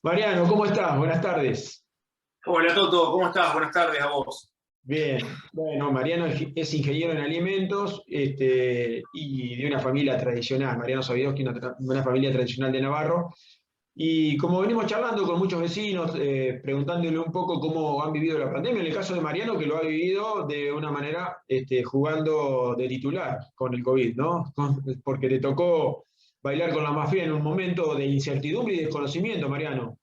Mariano, ¿cómo estás? Buenas tardes. Hola Toto, ¿cómo estás? Buenas tardes a vos. Bien. Bueno, Mariano es ingeniero en alimentos y de una familia tradicional. Mariano Sabidoski, una familia tradicional de Navarro. Y como venimos charlando con muchos vecinos, preguntándole un poco cómo han vivido la pandemia, en el caso de Mariano, que lo ha vivido de una manera jugando de titular con el COVID, ¿no? Porque le tocó bailar con la mafia en un momento de incertidumbre y desconocimiento, Mariano.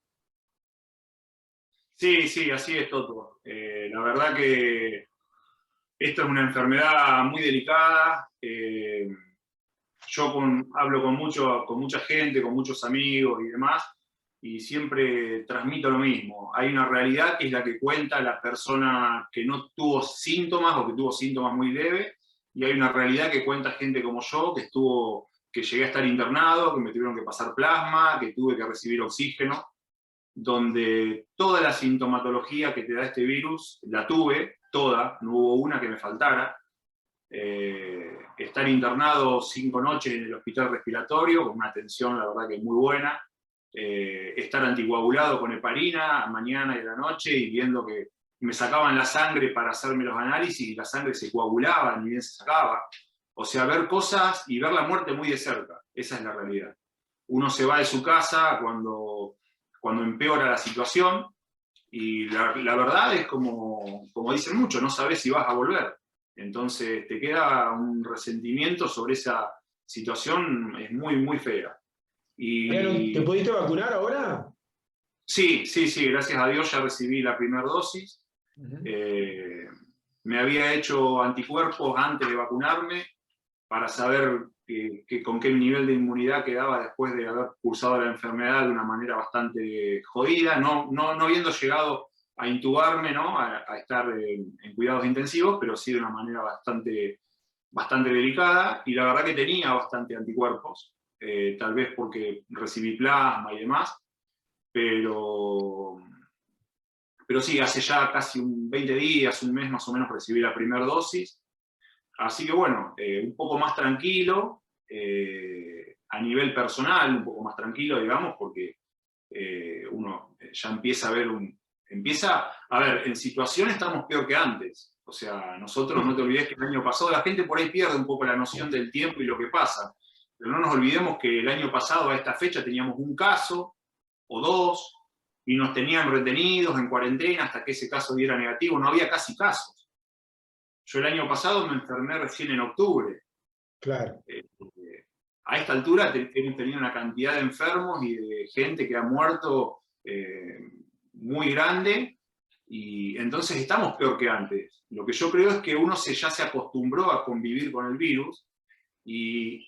Sí, sí, así es Toto. La verdad que esto es una enfermedad muy delicada. Yo hablo con mucha gente, con muchos amigos y demás, y siempre transmito lo mismo. Hay una realidad que es la que cuenta la persona que no tuvo síntomas o que tuvo síntomas muy leves, y hay una realidad que cuenta gente como yo, que llegué a estar internado, que me tuvieron que pasar plasma, que tuve que recibir oxígeno, donde toda la sintomatología que te da este virus la tuve, toda, no hubo una que me faltara. Estar internado 5 noches en el hospital respiratorio, con una atención, la verdad, que muy buena. Estar anticoagulado con heparina a mañana y a la noche y viendo que me sacaban la sangre para hacerme los análisis y la sangre se coagulaba, ni bien se sacaba. O sea, ver cosas y ver la muerte muy de cerca. Esa es la realidad. Uno se va de su casa cuando empeora la situación y la verdad es como dicen muchos, no sabes si vas a volver. Entonces te queda un resentimiento sobre esa situación, es muy, muy fea. Mariano, ¿te Y pudiste vacunar ahora? sí, sí, sí, gracias a Dios ya recibí la primera dosis. Ujú. Eh, Me había hecho anticuerpos antes de vacunarme para saber con qué nivel de inmunidad quedaba después de haber cursado la enfermedad de una manera bastante jodida, no habiendo llegado a intubarme, ¿no? A estar en cuidados intensivos, pero sí de una manera bastante delicada, y la verdad que tenía bastante anticuerpos, tal vez porque recibí plasma y demás, pero, pero sí, hace ya casi 20 días, un mes más o menos, recibí la primera dosis. Así que bueno, un poco más tranquilo, a nivel personal, un poco más tranquilo, digamos, porque uno ya empieza a ver a ver, en situación estamos peor que antes. O sea, nosotros, no te olvides que el año pasado la gente por ahí pierde un poco la noción del tiempo y lo que pasa. Pero no nos olvidemos que el año pasado a esta fecha teníamos un caso o dos y nos tenían retenidos en cuarentena hasta que ese caso diera negativo. No había casi casos. Yo el año pasado me enfermé recién en octubre. Claro. Eh, a esta altura hemos tenido una cantidad de enfermos y de gente que ha muerto muy grande, y entonces estamos peor que antes. Lo que yo creo es que uno ya se acostumbró a convivir con el virus, y,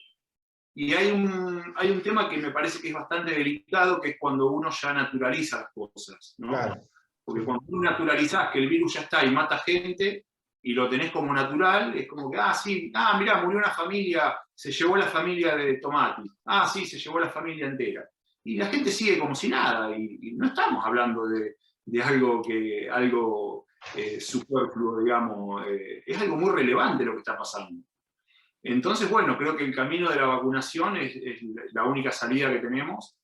y hay un tema que me parece que es bastante delicado, que es cuando uno ya naturaliza las cosas, ¿no? Claro, Porque sí. cuando tú naturalizás que el virus ya está y mata gente y lo tenés como natural, es como que, ah, sí, ah, mirá, murió una familia, se llevó la familia de Tomati, ah, sí, se llevó la familia entera. Y la gente sigue como si nada, y no estamos hablando de algo superfluo, digamos, es algo muy relevante lo que está pasando. Entonces, bueno, creo que el camino de la vacunación es la única salida que tenemos.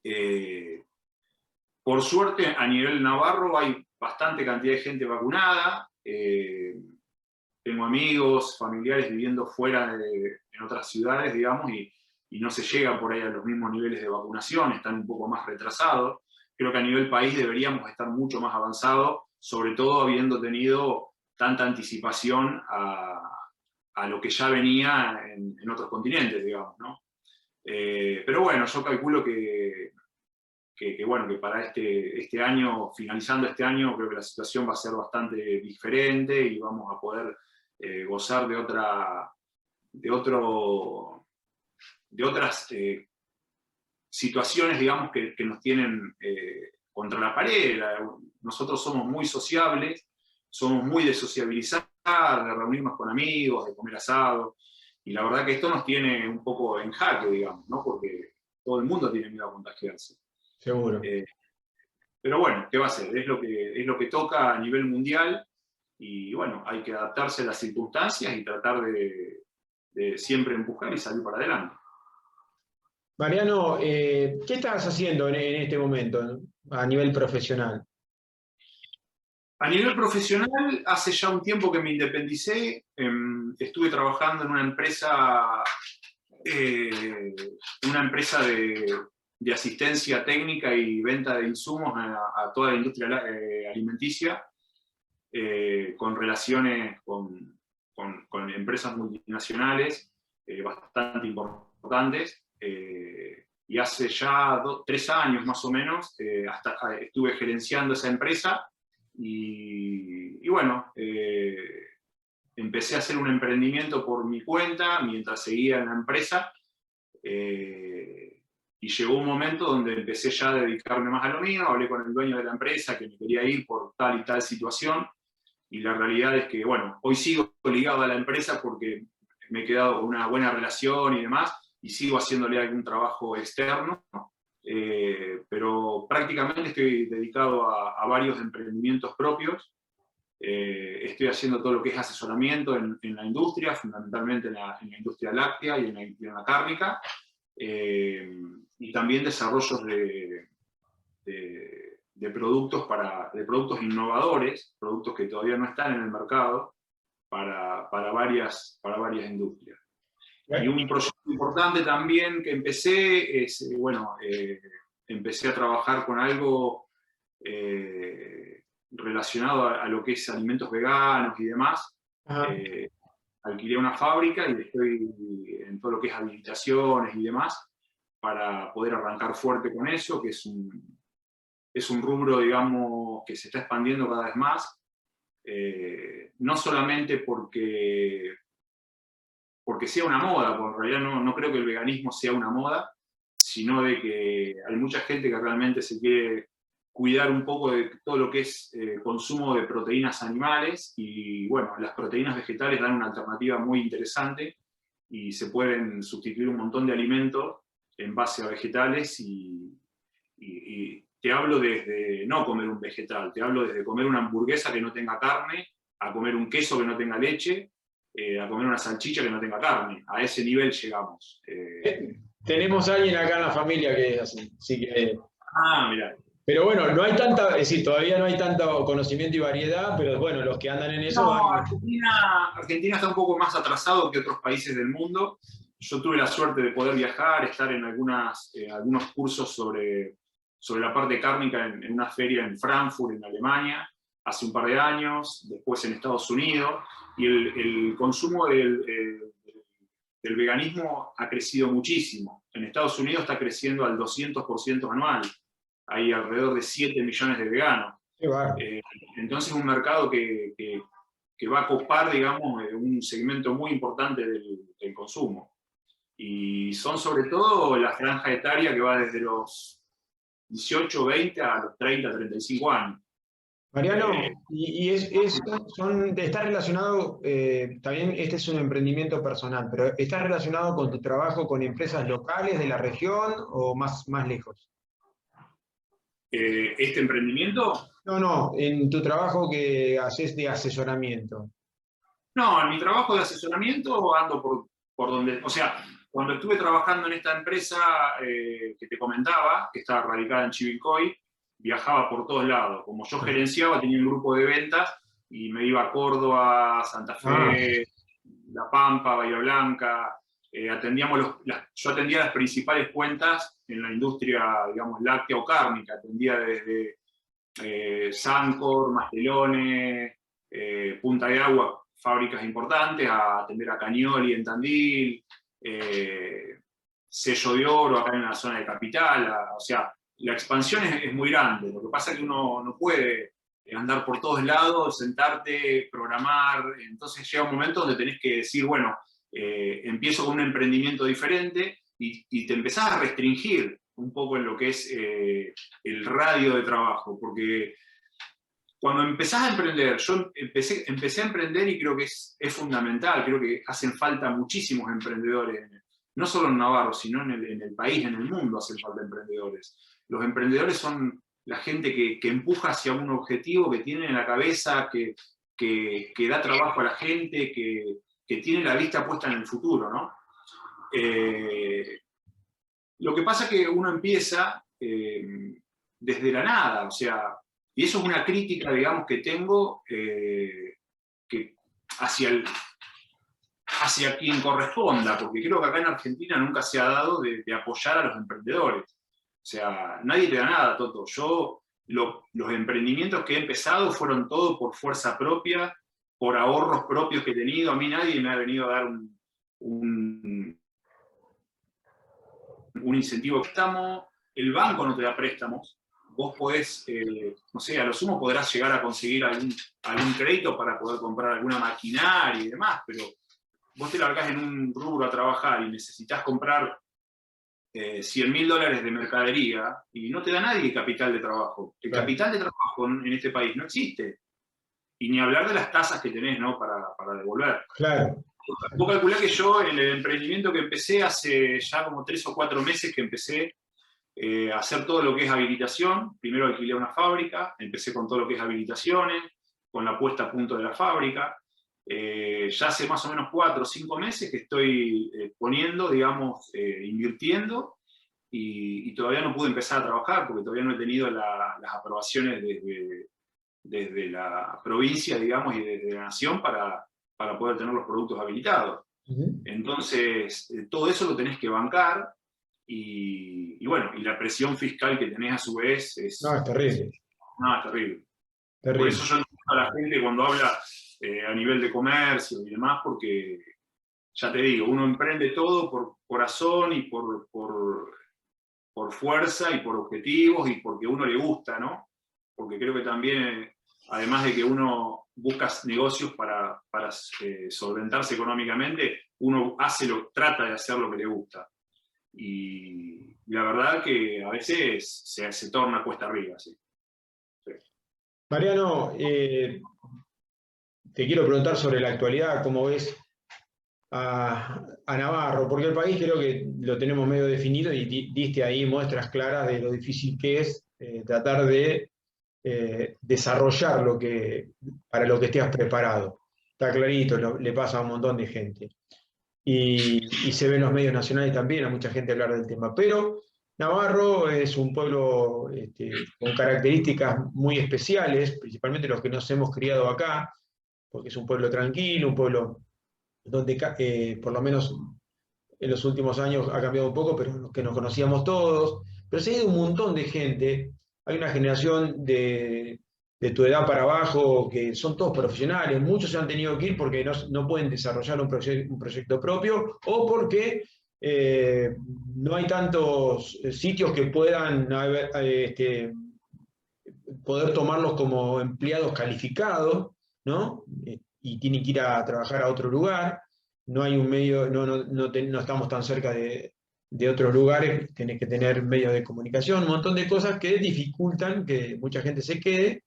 Eh, por suerte, a nivel navarro hay bastante cantidad de gente vacunada. Tengo amigos, familiares viviendo en otras ciudades, digamos, y no se llega por ahí a los mismos niveles de vacunación, están un poco más retrasados. Creo que a nivel país deberíamos estar mucho más avanzados, sobre todo habiendo tenido tanta anticipación a lo que ya venía en otros continentes, digamos, ¿no? Pero bueno, yo calculo bueno, que para este año, finalizando este año, creo que la situación va a ser bastante diferente y vamos a poder gozar de, otro, de otras situaciones, digamos, que nos tienen contra la pared. Nosotros somos muy sociables, somos muy de sociabilizar, de reunirnos con amigos, de comer asado, y la verdad que esto nos tiene un poco en jaque, digamos, ¿no? Porque todo el mundo tiene miedo a contagiarse. Seguro. Eh, pero bueno, ¿qué va a ser? Es lo que toca a nivel mundial, y bueno, hay que adaptarse a las circunstancias y tratar de siempre empujar y salir para adelante. Mariano, ¿qué estás haciendo en este momento a nivel profesional? A nivel profesional, hace ya un tiempo que me independicé, estuve trabajando en eh, una empresa de asistencia técnica y venta de insumos a toda la industria alimenticia, con relaciones con empresas multinacionales bastante importantes. Y hace ya 3 años más o menos, estuve gerenciando esa empresa y bueno, empecé a hacer un emprendimiento por mi cuenta mientras seguía en la empresa. Y llegó un momento donde empecé ya a dedicarme más a lo mío, hablé con el dueño de la empresa que me quería ir por tal y tal situación, y la realidad es que, bueno, hoy sigo ligado a la empresa porque me he quedado con una buena relación y demás, y sigo haciéndole algún trabajo externo, pero prácticamente estoy dedicado a varios emprendimientos propios. Estoy haciendo todo lo que es asesoramiento en la industria, fundamentalmente en la industria láctea y en la cárnica, y también desarrollos de productos, de productos innovadores, productos que todavía no están en el mercado, para varias industrias. Y un proyecto importante también que empecé es, empecé a trabajar con algo relacionado a lo que es alimentos veganos y demás. Alquilé una fábrica y estoy en todo lo que es habilitaciones y demás para poder arrancar fuerte con eso, que es un rubro, digamos, que se está expandiendo cada vez más, no solamente porque sea una moda, porque en realidad no creo que el veganismo sea una moda, sino de que hay mucha gente que realmente se quiere cuidar un poco de todo lo que es consumo de proteínas animales, y bueno, las proteínas vegetales dan una alternativa muy interesante y se pueden sustituir un montón de alimentos en base a vegetales, y te hablo desde no comer un vegetal, te hablo desde comer una hamburguesa que no tenga carne, a comer un queso que no tenga leche, a comer una salchicha que no tenga carne. A ese nivel llegamos. Tenemos a alguien acá en la familia que es así que... Mira. Pero bueno, no hay tanta, es decir, todavía no hay tanto conocimiento y variedad, pero bueno, los que andan en eso van. No, Argentina está un poco más atrasado que otros países del mundo. Yo tuve la suerte de poder viajar, estar en algunos cursos sobre la parte cárnica en una feria en Frankfurt, en Alemania, hace un par de años, después en Estados Unidos, y el consumo del veganismo ha crecido muchísimo. En Estados Unidos está creciendo al 200% anual. Hay alrededor de 7 millones de veganos. Entonces es un mercado que va a copar, digamos, un segmento muy importante del consumo. Y son sobre todo la franja etaria que va desde los 18, 20 a los 30, 35 años. Mariano, está relacionado, también este es un emprendimiento personal, pero ¿está relacionado con tu trabajo con empresas locales de la región o más lejos? ¿Este emprendimiento? No, en tu trabajo que haces de asesoramiento. No, en mi trabajo de asesoramiento ando por donde, o sea, cuando estuve trabajando en esta empresa que te comentaba, que está radicada en Chivilcoy, viajaba por todos lados. Como yo gerenciaba, tenía un grupo de ventas y me iba a Córdoba, Santa Fe, La Pampa, Bahía Blanca. Yo atendía las principales cuentas en la industria, digamos, láctea o cárnica. Atendía desde Sancor, Mastelones, Punta de Agua, fábricas importantes, a atender a Cañoli en Tandil, Sello de Oro acá en la zona de Capital. O sea, la expansión es muy grande. Lo que pasa es que uno no puede andar por todos lados, sentarte, programar. Entonces llega un momento donde tenés que decir, bueno, empiezo con un emprendimiento diferente, y te empezás a restringir un poco en lo que es el radio de trabajo, porque cuando empezás a emprender, yo empecé a emprender y creo que es fundamental, creo que hacen falta muchísimos emprendedores, no solo en Navarro, sino en el país, en el mundo hacen falta emprendedores. Los emprendedores son la gente que empuja hacia un objetivo, que tiene en la cabeza, que da trabajo a la gente, que tiene la vista puesta en el futuro, ¿no? Lo que pasa es que uno empieza desde la nada, o sea, y eso es una crítica, digamos, que tengo que hacia quien corresponda, porque creo que acá en Argentina nunca se ha dado de apoyar a los emprendedores. O sea, nadie te da nada, Toto. Yo, los emprendimientos que he empezado fueron todo por fuerza propia, por ahorros propios que he tenido. A mí nadie me ha venido a dar un incentivo. El banco no te da préstamos. Vos podés, no sé, a lo sumo podrás llegar a conseguir algún crédito para poder comprar alguna maquinaria y demás, pero vos te largás en un rubro a trabajar y necesitas comprar $100.000 de mercadería y no te da nadie capital de trabajo. El capital de trabajo en este país no existe. Y ni hablar de las tasas que tenés, ¿no? para devolver. Claro. Vos calculá que yo, en el emprendimiento que empecé hace ya como 3 o 4 meses que empecé a hacer todo lo que es habilitación. Primero alquilé una fábrica, empecé con todo lo que es habilitaciones, con la puesta a punto de la fábrica. Ya hace más o menos 4 o 5 meses que estoy poniendo, digamos, invirtiendo, y todavía no pude empezar a trabajar porque todavía no he tenido las aprobaciones desde la provincia, digamos, y desde la nación para poder tener los productos habilitados. Entonces, todo eso lo tenés que bancar, y bueno, y la presión fiscal que tenés a su vez es... No, es terrible. No, es terrible. Terrible. Por eso yo entiendo a la gente cuando habla a nivel de comercio y demás, porque, ya te digo, uno emprende todo por corazón y por fuerza y por objetivos y porque a uno le gusta, ¿no? Porque creo que también, además de que uno busca negocios para solventarse económicamente, uno trata de hacer lo que le gusta. Y la verdad que a veces se torna cuesta arriba, sí. Mariano, te quiero preguntar sobre la actualidad, cómo ves a Navarro, porque el país creo que lo tenemos medio definido y diste ahí muestras claras de lo difícil que es tratar de desarrollar para lo que estés preparado. Está clarito, le pasa a un montón de gente. Y se ve en los medios nacionales también a mucha gente hablar del tema. Pero Navarro es un pueblo con características muy especiales, principalmente los que nos hemos criado acá, porque es un pueblo tranquilo, un pueblo donde por lo menos en los últimos años ha cambiado un poco, pero los que nos conocíamos todos, pero se ha ido un montón de gente. Hay una generación de tu edad para abajo que son todos profesionales, muchos se han tenido que ir porque no pueden desarrollar un proyecto propio o porque no hay tantos sitios que puedan poder tomarlos como empleados calificados, ¿no? Y tienen que ir a trabajar a otro lugar. No hay un medio, no estamos tan cerca de otros lugares, tenés que tener medios de comunicación, un montón de cosas que dificultan que mucha gente se quede.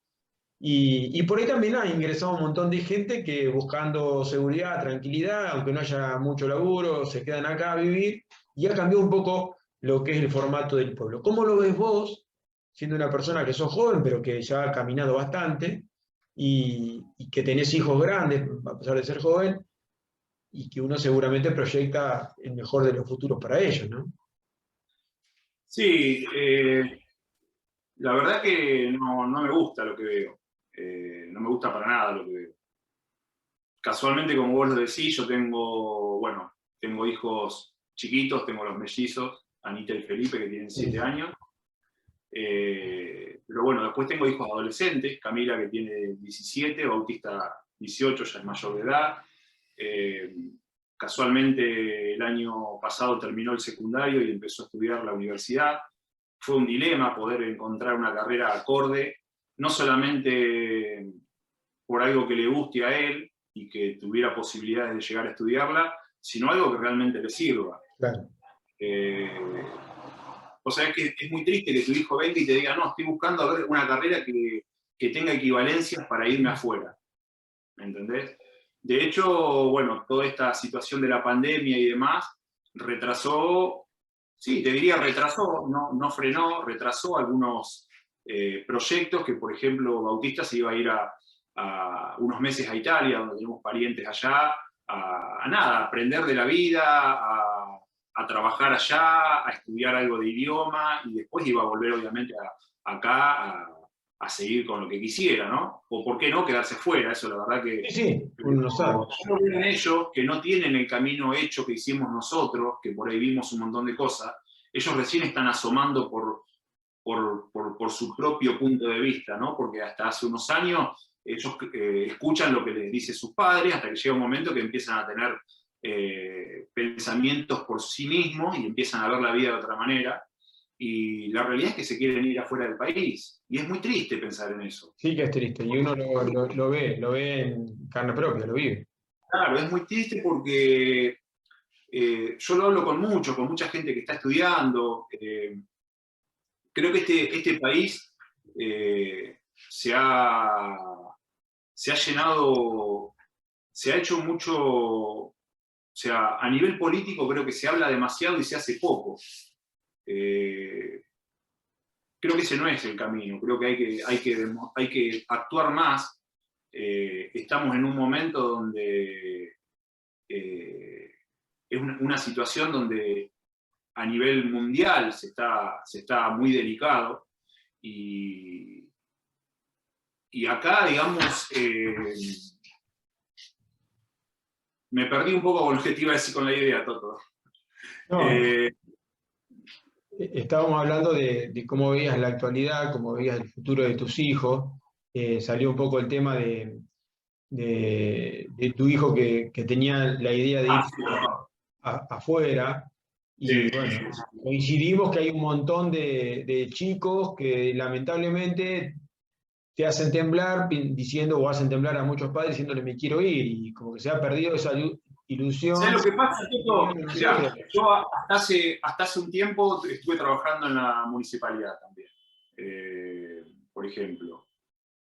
Y por ahí también ha ingresado un montón de gente que buscando seguridad, tranquilidad, aunque no haya mucho laburo, se quedan acá a vivir, y ha cambiado un poco lo que es el formato del pueblo. ¿Cómo lo ves vos, siendo una persona que sos joven, pero que ya ha caminado bastante, y que tenés hijos grandes, a pesar de ser joven, y que uno seguramente proyecta el mejor de los futuros para ellos, ¿no? Sí, la verdad que no me gusta lo que veo. No me gusta para nada lo que veo. Casualmente, como vos lo decís, yo tengo hijos chiquitos, tengo los mellizos, Anita y Felipe, que tienen 7 años. Pero bueno, después tengo hijos adolescentes, Camila, que tiene 17, Bautista 18, ya es mayor de edad. Casualmente el año pasado terminó el secundario y empezó a estudiar la universidad. Fue un dilema poder encontrar una carrera acorde, no solamente por algo que le guste a él y que tuviera posibilidades de llegar a estudiarla, sino algo que realmente le sirva. Claro. O sea, es que es muy triste que tu hijo venga y te diga, no, estoy buscando a ver una carrera que tenga equivalencias para irme afuera. ¿Me entendés? De hecho, bueno, toda esta situación de la pandemia y demás retrasó, sí, te diría retrasó, no frenó, retrasó algunos proyectos que, por ejemplo, Bautista se iba a ir a unos meses a Italia, donde tenemos parientes allá, a nada, a aprender de la vida, a trabajar allá, a estudiar algo de idioma, y después iba a volver obviamente acá a seguir con lo que quisiera, ¿no? O por qué no quedarse fuera, eso la verdad que... Sí, uno no sabe. Yo veo en ellos que no tienen el camino hecho que hicimos nosotros, que por ahí vimos un montón de cosas, ellos recién están asomando por su propio punto de vista, ¿no? Porque hasta hace unos años ellos escuchan lo que les dicen sus padres, hasta que llega un momento que empiezan a tener pensamientos por sí mismos y empiezan a ver la vida de otra manera. Y la realidad es que se quieren ir afuera del país. Y es muy triste pensar en eso. Sí que es triste, y uno lo ve en carne propia, lo vive. Claro, es muy triste porque yo lo hablo con mucha gente que está estudiando. Creo que este país se ha llenado, se ha hecho mucho, o sea, a nivel político creo que se habla demasiado y se hace poco. Creo que ese no es el camino, creo que hay que actuar más. Estamos en un momento donde es una situación donde a nivel mundial se está muy delicado y acá, digamos, me perdí un poco con lo que te iba a decir con la idea, Toto. No, estábamos hablando de cómo veías la actualidad, cómo veías el futuro de tus hijos. Salió un poco el tema de tu hijo que tenía la idea de ir Sí, afuera. Y sí, bueno, sí. coincidimos que hay un montón de chicos que lamentablemente te hacen temblar diciendo, o hacen temblar a muchos padres diciéndole me quiero ir, y como que se ha perdido esa ilusión. ¿Sabes lo que pasa, Toto? No sé, Mirá, yo hasta hace un tiempo estuve trabajando en la municipalidad también, por ejemplo,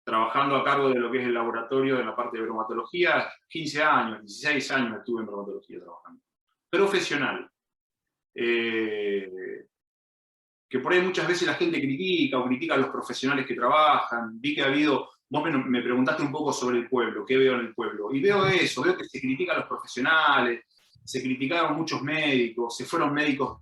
trabajando a cargo de lo que es el laboratorio de la parte de bromatología, 15 años, 16 años estuve en bromatología trabajando. Profesional. Que por ahí muchas veces la gente critica o critica a los profesionales que trabajan. Vi que ha habido, vos me preguntaste un poco sobre el pueblo, qué veo en el pueblo, y veo eso, veo que se critica a los profesionales, se criticaron muchos médicos, se fueron médicos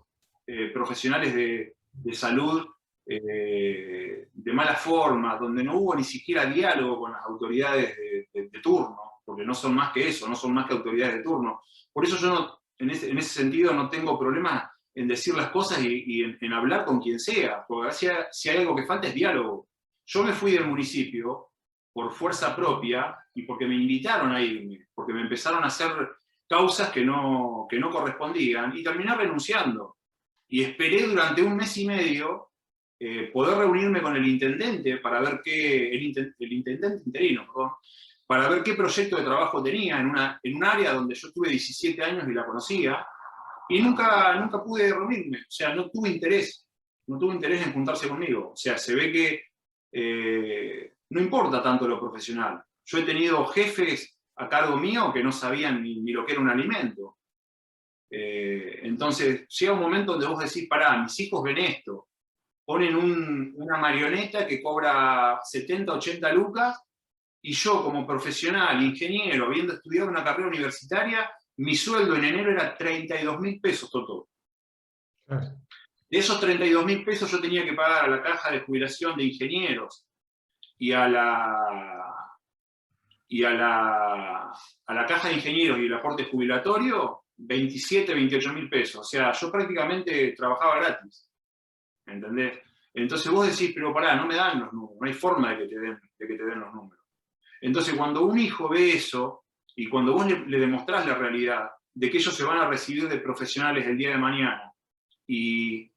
profesionales de salud de mala forma, donde no hubo ni siquiera diálogo con las autoridades de turno, porque no son más que eso, no son más que autoridades de turno. Por eso yo no, en ese sentido no tengo problemas en decir las cosas y en hablar con quien sea, porque si hay algo que falta es diálogo. Yo me fui del municipio por fuerza propia y porque me invitaron a irme, porque me empezaron a hacer causas que no correspondían y terminé renunciando. Y esperé durante un mes y medio poder reunirme con el intendente para ver el intendente interino, perdón, para ver qué proyecto de trabajo tenía en un área donde yo tuve 17 años y la conocía, y nunca pude reunirme, o sea, no tuve interés en juntarse conmigo, o sea, se ve que no importa tanto lo profesional. Yo he tenido jefes a cargo mío que no sabían ni lo que era un alimento. Entonces, llega un momento donde vos decís, pará, mis hijos ven esto, ponen una marioneta que cobra 70, 80 lucas, y yo como profesional, ingeniero, habiendo estudiado una carrera universitaria, mi sueldo en enero era 32.000 pesos, Toto. De esos 32.000 pesos yo tenía que pagar a la caja de jubilación de ingenieros y a la caja de ingenieros y el aporte jubilatorio 27, 28.000 pesos. O sea, yo prácticamente trabajaba gratis. ¿Entendés? Entonces vos decís, pero pará, no me dan los números, no hay forma de que te den los números. Entonces cuando un hijo ve eso, y cuando vos le demostrás la realidad de que ellos se van a recibir de profesionales el día de mañana, y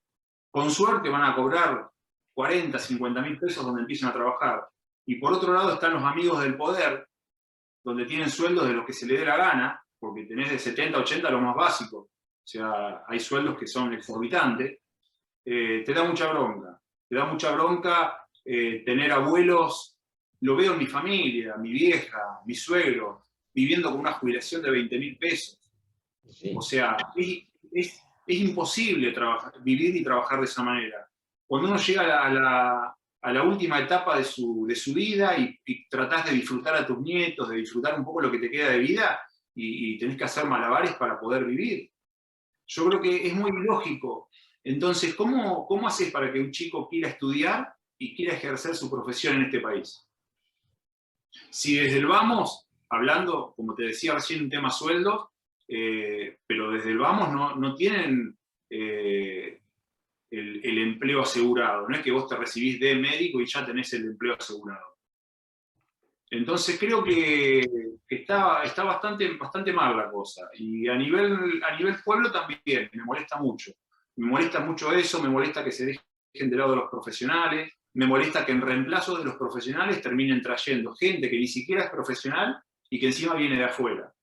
con suerte van a cobrar 40, 50.000 pesos donde empiezan a trabajar, y por otro lado están los amigos del poder, donde tienen sueldos de los que se le dé la gana, porque tenés de 70 a 80 lo más básico, o sea, hay sueldos que son exorbitantes, te da mucha bronca. Te da mucha bronca tener abuelos, lo veo en mi familia, mi vieja, mi suegro, viviendo con una jubilación de 20.000 pesos. Sí. O sea, es imposible vivir y trabajar de esa manera. Cuando uno llega a la última etapa de su vida y tratás de disfrutar a tus nietos, de disfrutar un poco lo que te queda de vida, y tenés que hacer malabares para poder vivir. Yo creo que es muy ilógico. Entonces, ¿cómo haces para que un chico quiera estudiar y quiera ejercer su profesión en este país? Si desde el vamos, hablando, como te decía recién, un tema sueldos, pero desde el vamos no tienen el empleo asegurado. No es que vos te recibís de médico y ya tenés el empleo asegurado. Entonces creo que está bastante mal la cosa. Y a nivel pueblo también, me molesta mucho. Me molesta mucho eso, me molesta que se dejen de lado los profesionales, me molesta que en reemplazo de los profesionales terminen trayendo gente que ni siquiera es profesional y que encima viene de afuera.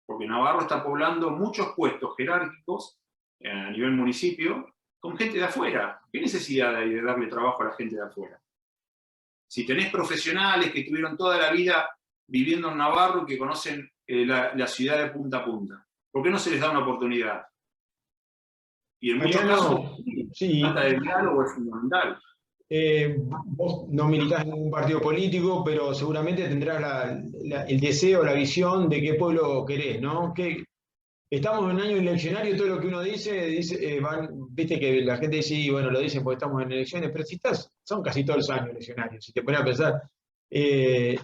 Porque Navarro está poblando muchos puestos jerárquicos a nivel municipio con gente de afuera. ¿Qué necesidad hay de darle trabajo a la gente de afuera? Si tenés profesionales que tuvieron toda la vida viviendo en Navarro y que conocen la ciudad de punta a punta, ¿por qué no se les da una oportunidad? Y en muchos casos, sí, falta de diálogo es fundamental. vos no militás en ningún partido político, pero seguramente tendrás el deseo, la visión de qué pueblo querés, ¿no? Estamos en un año eleccionario, todo lo que uno dice, viste que la gente dice, sí, bueno, lo dicen porque estamos en elecciones, pero si son casi todos los años eleccionarios, si te pones a pensar, eh,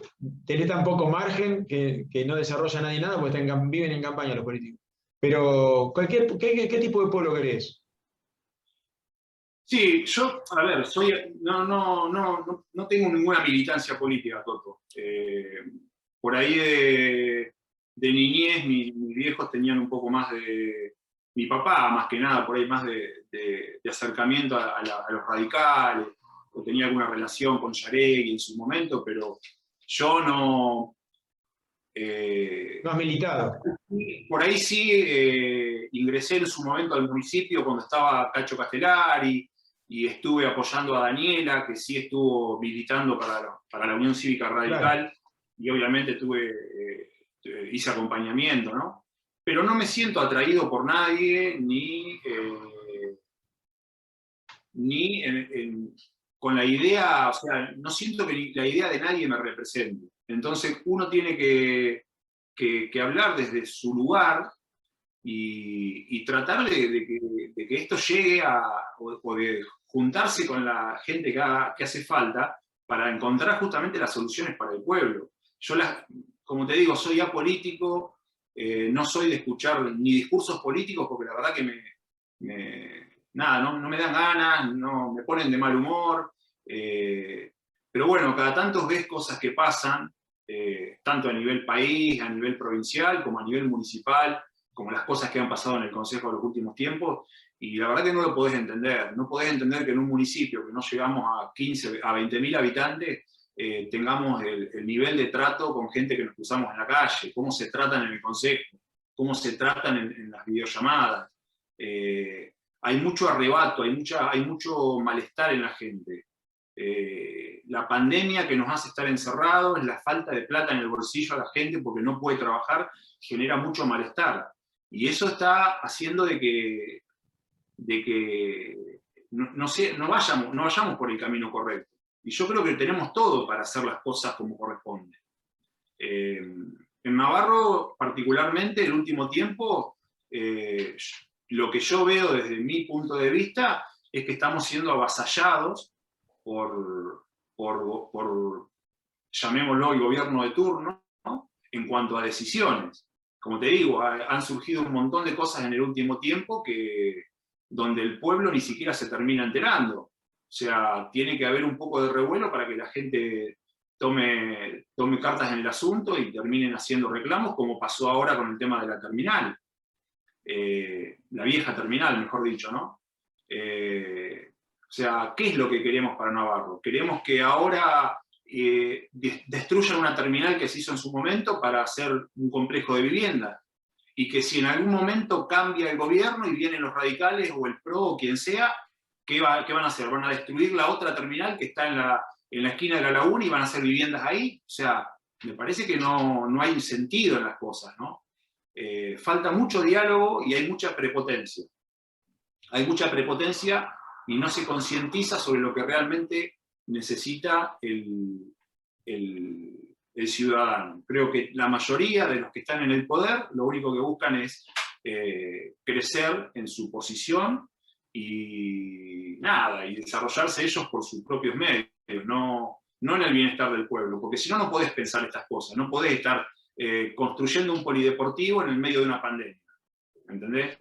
tenés tan poco margen que no desarrolla nadie nada porque viven en campaña los políticos. Pero, ¿qué tipo de pueblo querés? Sí, yo, a ver, no tengo ninguna militancia política, Toto. Por ahí de niñez, mis viejos tenían un poco más mi papá, más que nada, por ahí más de acercamiento a los radicales, o tenía alguna relación con Yaregui en su momento, pero yo no... No has militado. Por ahí sí ingresé en su momento al municipio cuando estaba Cacho Castellari y estuve apoyando a Daniela, que sí estuvo militando para la Unión Cívica Radical, claro. Y obviamente hice acompañamiento, ¿no? Pero no me siento atraído por nadie, ni con la idea, o sea, no siento que la idea de nadie me represente. Entonces uno tiene que hablar desde su lugar y tratar de que esto llegue o de juntarse con la gente que hace falta para encontrar justamente las soluciones para el pueblo. Yo, como te digo, soy apolítico, no soy de escuchar ni discursos políticos porque la verdad que nada, no me dan ganas, no, me ponen de mal humor, pero bueno, cada tanto ves cosas que pasan, tanto a nivel país, a nivel provincial, como a nivel municipal, como las cosas que han pasado en el Consejo en los últimos tiempos, y la verdad que no lo podés entender. No podés entender que en un municipio que no llegamos a 15, a 20.000 habitantes, tengamos el nivel de trato con gente que nos cruzamos en la calle, cómo se tratan en el Consejo, cómo se tratan en las videollamadas. Hay mucho arrebato, hay mucho malestar en la gente. La pandemia que nos hace estar encerrados, la falta de plata en el bolsillo a la gente porque no puede trabajar, genera mucho malestar. Y eso está haciendo de que no vayamos por el camino correcto. Y yo creo que tenemos todo para hacer las cosas como corresponde. En Navarro, particularmente, el último tiempo, lo que yo veo desde mi punto de vista es que estamos siendo avasallados por llamémoslo, el gobierno de turno, ¿no? En cuanto a decisiones. Como te digo, han surgido un montón de cosas en el último tiempo donde el pueblo ni siquiera se termina enterando. O sea, tiene que haber un poco de revuelo para que la gente tome cartas en el asunto y terminen haciendo reclamos, como pasó ahora con el tema de la terminal. La vieja terminal, mejor dicho, ¿no? O sea, ¿qué es lo que queremos para Navarro? Queremos que ahora destruyan una terminal que se hizo en su momento para hacer un complejo de vivienda. Y que si en algún momento cambia el gobierno y vienen los radicales o el PRO o quien sea, ¿qué van a hacer? ¿Van a destruir la otra terminal que está en la esquina de la laguna y van a hacer viviendas ahí? O sea, me parece que no hay sentido en las cosas, ¿no? Falta mucho diálogo y hay mucha prepotencia. Hay mucha prepotencia y no se concientiza sobre lo que realmente necesita el ciudadano. Creo que la mayoría de los que están en el poder lo único que buscan es crecer en su posición y nada, y desarrollarse ellos por sus propios medios, no en el bienestar del pueblo, porque si no, no podés pensar estas cosas, no podés estar construyendo un polideportivo en el medio de una pandemia, ¿entendés?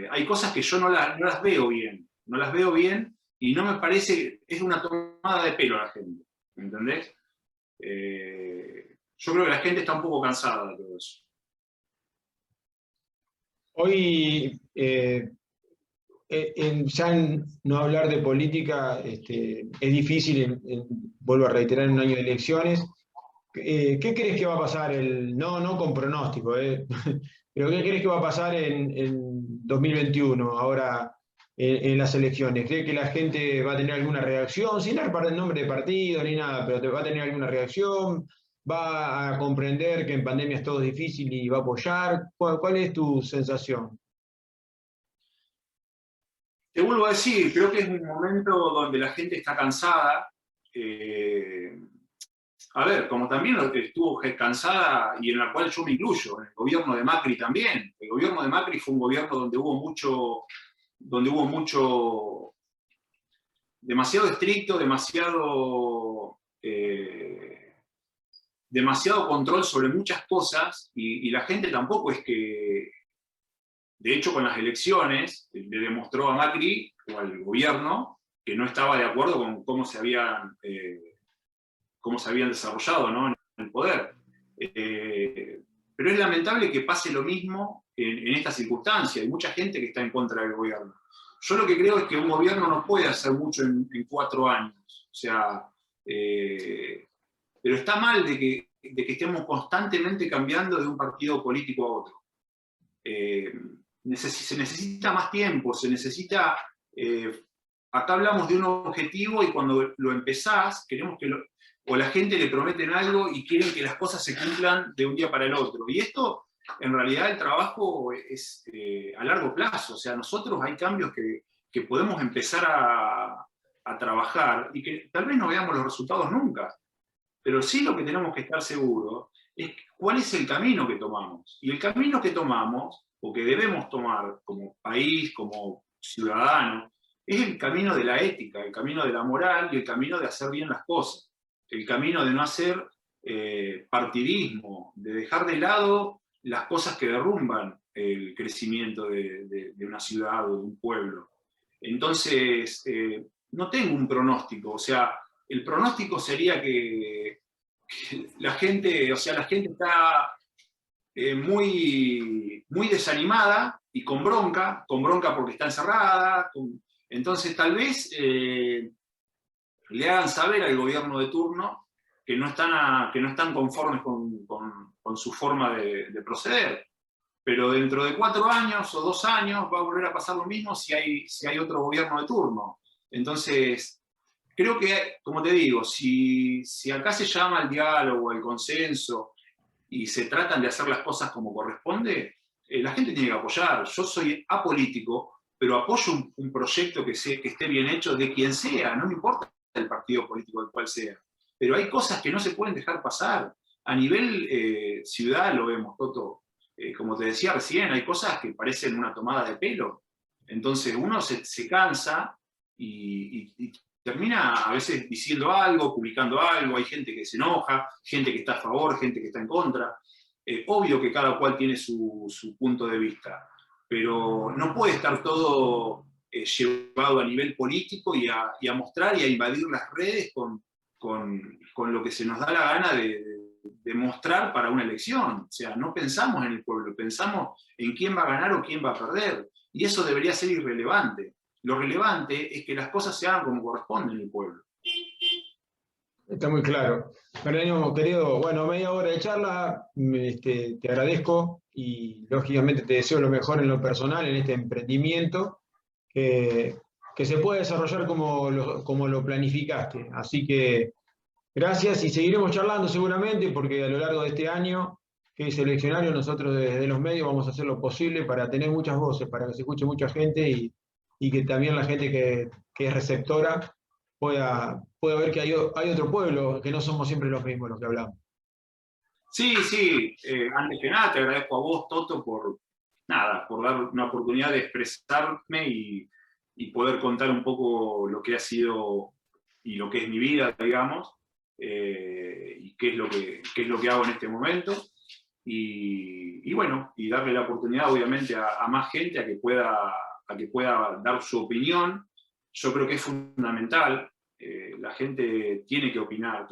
Hay cosas que yo no las veo bien, no las veo bien, y no me parece, es una tomada de pelo a la gente, ¿entendés? Yo creo que la gente está un poco cansada de todo eso. Hoy, ya en no hablar de política es difícil, vuelvo a reiterar, en un año de elecciones. ¿Qué crees que va a pasar? No con pronóstico, pero ¿qué crees que va a pasar en 2021, ahora en las elecciones? ¿Crees que la gente va a tener alguna reacción, sin dar el nombre de partido ni nada, pero va a tener alguna reacción? ¿Va a comprender que en pandemia es todo difícil y va a apoyar? ¿Cuál es tu sensación? Te vuelvo a decir, creo que es un momento donde la gente está cansada. A ver, como también estuvo cansada y en la cual yo me incluyo, en el gobierno de Macri también. El gobierno de Macri fue un gobierno donde hubo mucho, demasiado estricto, demasiado control sobre muchas cosas, y la gente tampoco es que, de hecho, con las elecciones le demostró a Macri o al gobierno que no estaba de acuerdo con cómo se habían desarrollado, ¿no?, en el poder. Pero es lamentable que pase lo mismo en esta circunstancia. Hay mucha gente que está en contra del gobierno. Yo lo que creo es que un gobierno no puede hacer mucho en 4 años. O sea, pero está mal de que estemos constantemente cambiando de un partido político a otro. Se necesita más tiempo, se necesita... acá hablamos de un objetivo y cuando lo empezás, queremos que o la gente le prometen algo y quieren que las cosas se cumplan de un día para el otro. Y esto, en realidad, el trabajo es a largo plazo. O sea, nosotros hay cambios que podemos empezar a trabajar y que tal vez no veamos los resultados nunca. Pero sí lo que tenemos que estar seguros es cuál es el camino que tomamos. Y el camino que tomamos, o que debemos tomar como país, como ciudadanos, es el camino de la ética, el camino de la moral y el camino de hacer bien las cosas. El camino de no hacer partidismo, de dejar de lado las cosas que derrumban el crecimiento de una ciudad o de un pueblo. Entonces, no tengo un pronóstico, o sea, el pronóstico sería que la gente está muy desanimada y con bronca porque está encerrada. Entonces, tal vez le hagan saber al gobierno de turno que no están conformes con su forma de proceder. Pero dentro de 4 años o 2 años va a volver a pasar lo mismo si hay otro gobierno de turno. Entonces, creo que, como te digo, si acá se llama al diálogo, al consenso, y se tratan de hacer las cosas como corresponde, la gente tiene que apoyar. Yo soy apolítico, pero apoyo un proyecto que esté bien hecho de quien sea, no me importa el partido político del cual sea. Pero hay cosas que no se pueden dejar pasar. A nivel ciudad lo vemos, Toto. Como te decía recién, hay cosas que parecen una tomada de pelo. Entonces uno se cansa y termina a veces diciendo algo, publicando algo. Hay gente que se enoja, gente que está a favor, gente que está en contra. Obvio que cada cual tiene su punto de vista, pero no puede estar todo llevado a nivel político y a mostrar y a invadir las redes con lo que se nos da la gana de mostrar para una elección. O sea, no pensamos en el pueblo, pensamos en quién va a ganar o quién va a perder. Y eso debería ser irrelevante. Lo relevante es que las cosas se hagan como corresponde en el pueblo. Está muy claro. Mariano, querido, bueno, media hora de charla, te agradezco y lógicamente te deseo lo mejor en lo personal, en este emprendimiento, que se pueda desarrollar como lo planificaste. Así que gracias y seguiremos charlando seguramente porque a lo largo de este año, que es eleccionario, nosotros desde los medios vamos a hacer lo posible para tener muchas voces, para que se escuche mucha gente y que también la gente que es receptora pueda ver que hay otro pueblo, que no somos siempre los mismos los que hablamos. Sí, sí. Antes que nada, te agradezco a vos, Toto, por nada, por dar una oportunidad de expresarme y poder contar un poco lo que ha sido y lo que es mi vida, digamos, y qué es lo que hago en este momento. Y bueno, y darle la oportunidad obviamente a más gente a que pueda dar su opinión. Yo creo que es fundamental. La gente tiene que opinar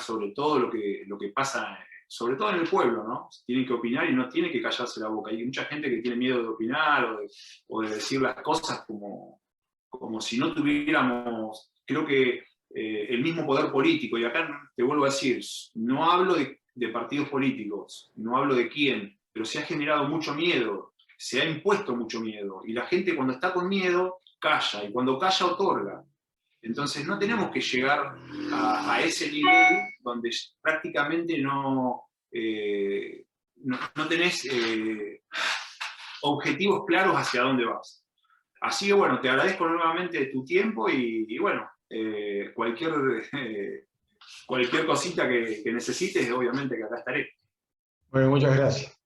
sobre todo lo que pasa, sobre todo en el pueblo, ¿no? Tienen que opinar y no tiene que callarse la boca. Hay mucha gente que tiene miedo de opinar o de decir las cosas como si no tuviéramos, creo que el mismo poder político. Y acá te vuelvo a decir, no hablo de partidos políticos, no hablo de quién, pero se ha generado mucho miedo, se ha impuesto mucho miedo. Y la gente cuando está con miedo, calla, y cuando calla, otorga. Entonces no tenemos que llegar a ese nivel donde prácticamente no tenés objetivos claros hacia dónde vas. Así que bueno, te agradezco nuevamente tu tiempo y bueno, cualquier cosita que necesites, obviamente que acá estaré. Bueno, muchas gracias.